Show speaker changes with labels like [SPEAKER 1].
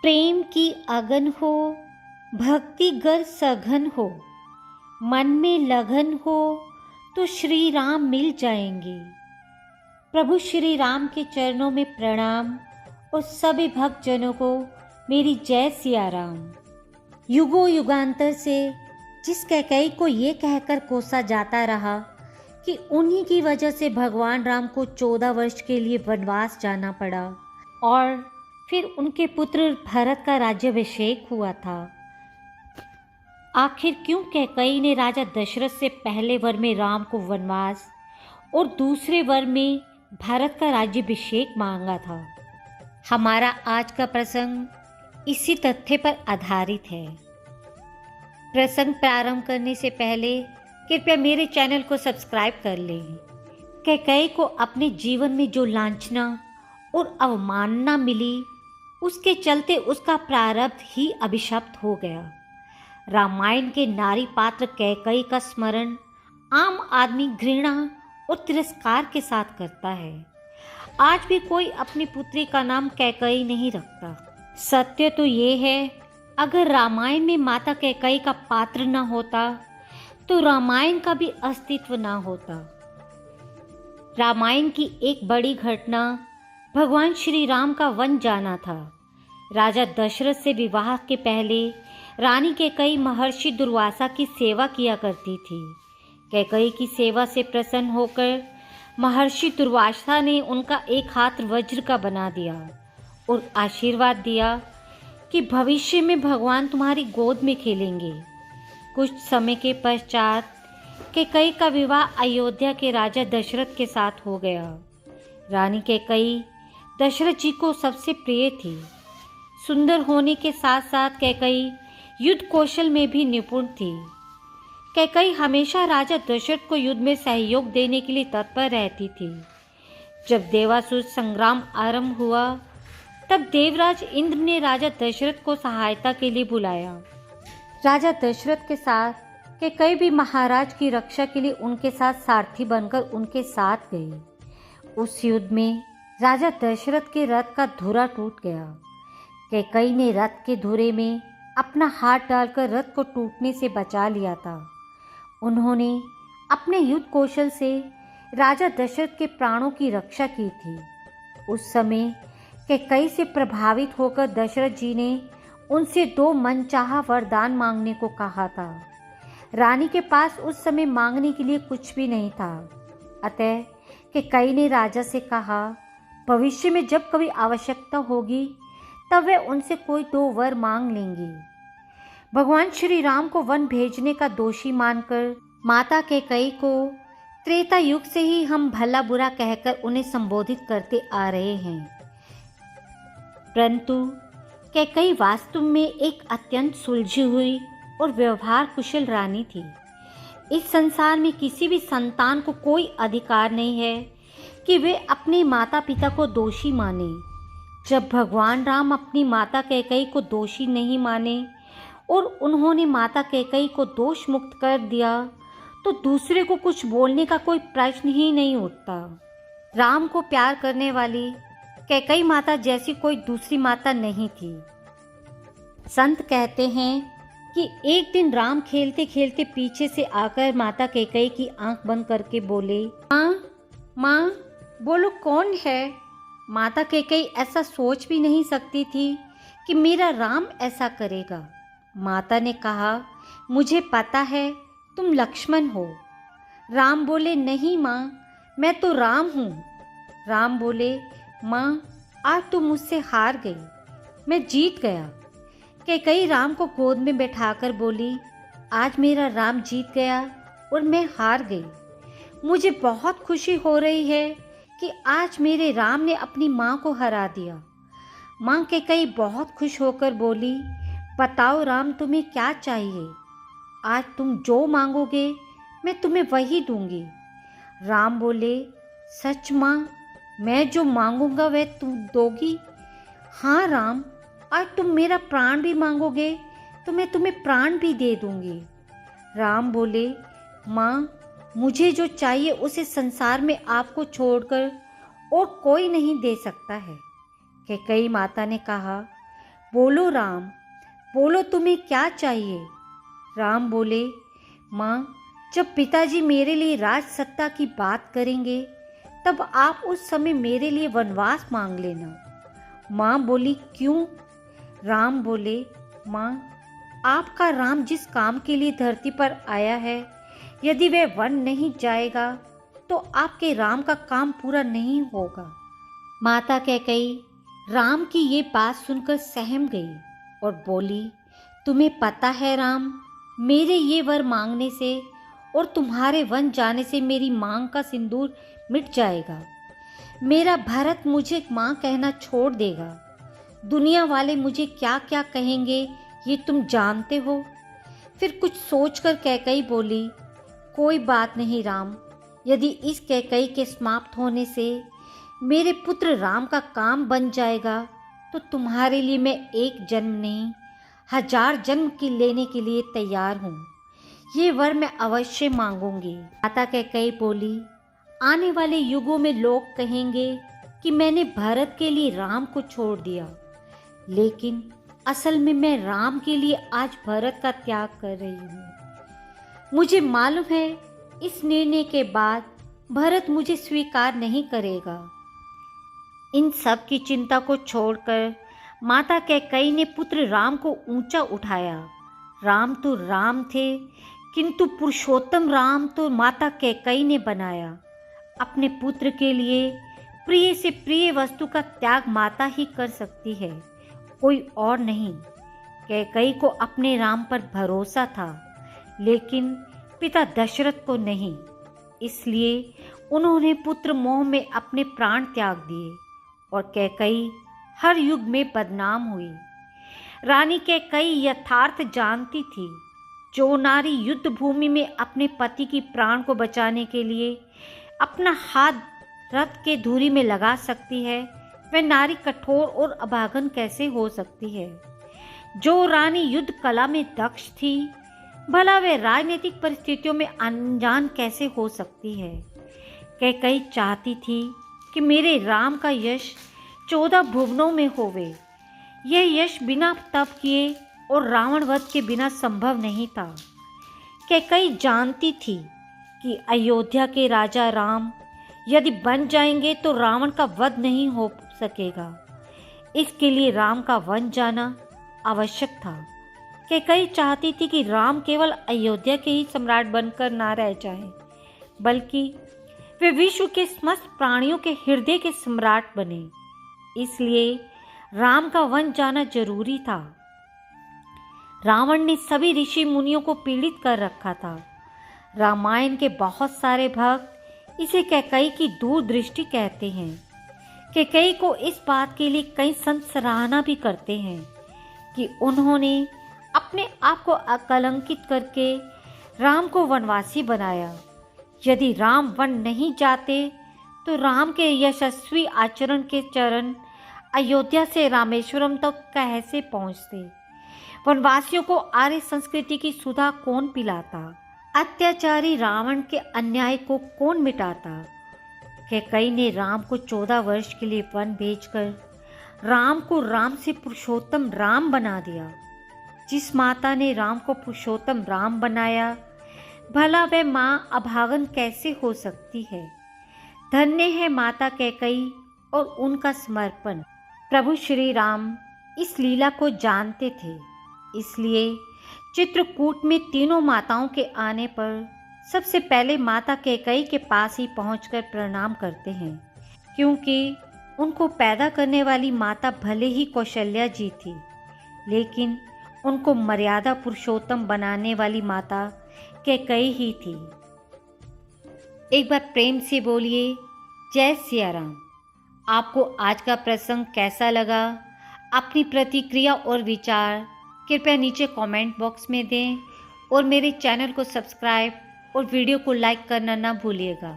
[SPEAKER 1] प्रेम की अगन हो, भक्ति गर सघन हो, मन में लगन हो तो श्री राम मिल जाएंगे। प्रभु श्री राम के चरणों में प्रणाम और सभी भक्तजनों को मेरी जय सिया राम। युगों युगांतर से जिस कैकेयी को ये कहकर कोसा जाता रहा कि उन्हीं की वजह से भगवान राम को 14 वर्ष के लिए वनवास जाना पड़ा और फिर उनके पुत्र भरत का राज्याभिषेक हुआ था, आखिर क्यों कैकेयी ने राजा दशरथ से पहले वर में राम को वनवास और दूसरे वर में भरत का राज्याभिषेक मांगा था? हमारा आज का प्रसंग इसी तथ्य पर आधारित है। प्रसंग प्रारंभ करने से पहले कृपया मेरे चैनल को सब्सक्राइब कर लें। कैकेयी को अपने जीवन में जो लांछना और अवमानना मिली, उसके चलते उसका प्रारब्ध ही अभिशप्त हो गया। रामायण के नारी पात्र कैकेयी का स्मरण आम आदमी घृणा और तिरस्कार के साथ करता है। आज भी कोई अपनी पुत्री का नाम कैकेयी नहीं रखता। सत्य तो ये है, अगर रामायण में माता कैकेयी का पात्र न होता तो रामायण का भी अस्तित्व न होता। रामायण की एक बड़ी घटना भगवान श्री राम का वन जाना था। राजा दशरथ से विवाह के पहले रानी कैकेयी महर्षि दुर्वासा की सेवा किया करती थी। कैकेयी की सेवा से प्रसन्न होकर महर्षि दुर्वासा ने उनका एक हाथ वज्र का बना दिया और आशीर्वाद दिया कि भविष्य में भगवान तुम्हारी गोद में खेलेंगे। कुछ समय के पश्चात कैकेयी का विवाह अयोध्या के राजा दशरथ के साथ हो गया। रानी कैकेयी दशरथ जी को सबसे प्रिय थी। सुंदर होने के साथ साथ कैकेयी युद्ध कौशल में भी निपुण थी। कैकेयी हमेशा राजा दशरथ को युद्ध में सहयोग देने के लिए तत्पर रहती थी। जब देवासुर संग्राम आरंभ हुआ, तब देवराज इंद्र ने राजा दशरथ को सहायता के लिए बुलाया। राजा दशरथ के साथ कैकेयी भी महाराज की रक्षा के लिए उनके साथ सारथी बनकर उनके साथ गई। उस युद्ध में राजा दशरथ के रथ का धुरा टूट गया। कैकेयी ने रथ के धुरे में अपना हाथ डालकर रथ को टूटने से बचा लिया था। उन्होंने अपने युद्ध कौशल से राजा दशरथ के प्राणों की रक्षा की थी। उस समय कैकेयी से प्रभावित होकर दशरथ जी ने उनसे 2 मनचाहा वरदान मांगने को कहा था। रानी के पास उस समय मांगने के लिए कुछ भी नहीं था। अतः कैकेयी ने राजा से कहा, भविष्य में जब कभी आवश्यकता होगी तब वे उनसे कोई 2 वर मांग लेंगी। भगवान श्री राम को वन भेजने का दोषी मानकर माता कैकेयी को त्रेता युग से ही हम भला बुरा कहकर उन्हें संबोधित करते आ रहे हैं। परंतु कैकेयी वास्तव में एक अत्यंत सुलझी हुई और व्यवहार कुशल रानी थी। इस संसार में किसी भी संतान को कोई अधिकार नहीं है कि वे अपने माता पिता को दोषी माने। जब भगवान राम अपनी माता कैकेयी को दोषी नहीं माने और उन्होंने माता कैकेयी को दोष मुक्त कर दिया, तो दूसरे को कुछ बोलने का कोई प्रश्न ही नहीं उठता। राम को प्यार करने वाली कैकेयी माता जैसी कोई दूसरी माता नहीं थी। संत कहते हैं कि एक दिन राम खेलते खेलते पीछे से आकर माता कैकेयी की आंख बंद करके बोले, माँ माँ बोलो कौन है। माता कैकेयी ऐसा सोच भी नहीं सकती थी कि मेरा राम ऐसा करेगा। माता ने कहा, मुझे पता है तुम लक्ष्मण हो। राम बोले, नहीं माँ, मैं तो राम हूँ। राम बोले, माँ आज तुम मुझसे हार गई, मैं जीत गया। कैकेयी राम को गोद में बैठाकर बोली, आज मेरा राम जीत गया और मैं हार गई। मुझे बहुत खुशी हो रही है कि आज मेरे राम ने अपनी माँ को हरा दिया। माँ कैकेयी बहुत खुश होकर बोली, बताओ राम तुम्हें क्या चाहिए। आज तुम जो मांगोगे मैं तुम्हें वही दूंगी। राम बोले, सच माँ, मैं जो मांगूंगा वह तुम दोगी। हाँ राम, आज तुम मेरा प्राण भी मांगोगे तो मैं तुम्हें प्राण भी दे दूंगी। राम बोले, माँ मुझे जो चाहिए उसे संसार में आपको छोड़कर और कोई नहीं दे सकता है। कैकेयी माता ने कहा, बोलो राम, बोलो तुम्हें क्या चाहिए। राम बोले, माँ, जब पिताजी मेरे लिए राज सत्ता की बात करेंगे तब आप उस समय मेरे लिए वनवास मांग लेना। माँ बोली, क्यों? राम बोले, माँ, आपका राम जिस काम के लिए धरती पर आया है, यदि वह वन नहीं जाएगा तो आपके राम का काम पूरा नहीं होगा। माता कैकेयी राम की ये बात सुनकर सहम गई और बोली, तुम्हें पता है राम, मेरे ये वर मांगने से और तुम्हारे वन जाने से मेरी मांग का सिंदूर मिट जाएगा। मेरा भरत मुझे माँ कहना छोड़ देगा। दुनिया वाले मुझे क्या क्या कहेंगे ये तुम जानते हो। फिर कुछ सोचकर कैकेयी बोली, कोई बात नहीं राम, यदि इस कैकेयी के समाप्त होने से मेरे पुत्र राम का काम बन जाएगा तो तुम्हारे लिए मैं एक जन्म नहीं 1000 जन्म की लेने के लिए तैयार हूँ। ये वर मैं अवश्य मांगूंगी। माता कैकेयी बोली, आने वाले युगों में लोग कहेंगे कि मैंने भरत के लिए राम को छोड़ दिया, लेकिन असल में मैं राम के लिए आज भरत का त्याग कर रही हूँ। मुझे मालूम है इस निर्णय के बाद भरत मुझे स्वीकार नहीं करेगा। इन सब की चिंता को छोड़कर माता कैकेयी ने पुत्र राम को ऊंचा उठाया। राम तो राम थे, किंतु पुरुषोत्तम राम तो माता कैकेयी ने बनाया। अपने पुत्र के लिए प्रिय से प्रिय वस्तु का त्याग माता ही कर सकती है, कोई और नहीं। कैकेयी को अपने राम पर भरोसा था, लेकिन पिता दशरथ को नहीं। इसलिए उन्होंने पुत्र मोह में अपने प्राण त्याग दिए और कैकेयी हर युग में बदनाम हुई। रानी कैकेयी यथार्थ जानती थी, जो नारी युद्ध भूमि में अपने पति की प्राण को बचाने के लिए अपना हाथ रथ के धुरी में लगा सकती है, वह नारी कठोर और अभागन कैसे हो सकती है। जो रानी युद्ध कला में दक्ष थी, भला वह राजनीतिक परिस्थितियों में अनजान कैसे हो सकती है। कैकेयी चाहती थी कि मेरे राम का यश 14 भुवनों में होवे। यह यश बिना तप किए और रावण वध के बिना संभव नहीं था। कैकेयी जानती थी कि अयोध्या के राजा राम यदि बन जाएंगे तो रावण का वध नहीं हो सकेगा। इसके लिए राम का वन जाना आवश्यक था। कैकेयी चाहती थी कि राम केवल अयोध्या के ही सम्राट बनकर ना रह जाएं, बल्कि वे विश्व के समस्त प्राणियों के हृदय के सम्राट बने। इसलिए राम का वन जाना जरूरी था। रावण ने सभी ऋषि मुनियों को पीड़ित कर रखा था। रामायण के बहुत सारे भक्त इसे कैकेयी की दूरदृष्टि कहते हैं। कैकेयी को इस बात के लिए कई संत सराहना भी करते हैं कि उन्होंने अपने आप को अकलंकित करके राम को वनवासी बनाया। यदि राम वन नहीं जाते तो राम के यशस्वी आचरण के चरण अयोध्या से रामेश्वरम तक कैसे पहुँचते। वनवासियों को आर्य संस्कृति की सुधा कौन पिलाता। अत्याचारी रावण के अन्याय को कौन मिटाता। कैकेयी ने राम को 14 वर्ष के लिए वन भेजकर राम को राम से पुरुषोत्तम राम बना दिया। जिस माता ने राम को पुरुषोत्तम राम बनाया, भला वह माँ अभागन कैसे हो सकती है। धन्य है माता कैकेयी और उनका समर्पण। प्रभु श्री राम इस लीला को जानते थे, इसलिए चित्रकूट में तीनों माताओं के आने पर सबसे पहले माता कैकेयी के पास ही पहुंचकर प्रणाम करते हैं, क्योंकि उनको पैदा करने वाली माता भले ही कौशल्या जी थी, लेकिन उनको मर्यादा पुरुषोत्तम बनाने वाली माता कैकेयी ही थी। एक बार प्रेम से बोलिए, जय सिया राम। आपको आज का प्रसंग कैसा लगा? अपनी प्रतिक्रिया और विचार कृपया नीचे कमेंट बॉक्स में दें और मेरे चैनल को सब्सक्राइब और वीडियो को लाइक करना ना भूलिएगा।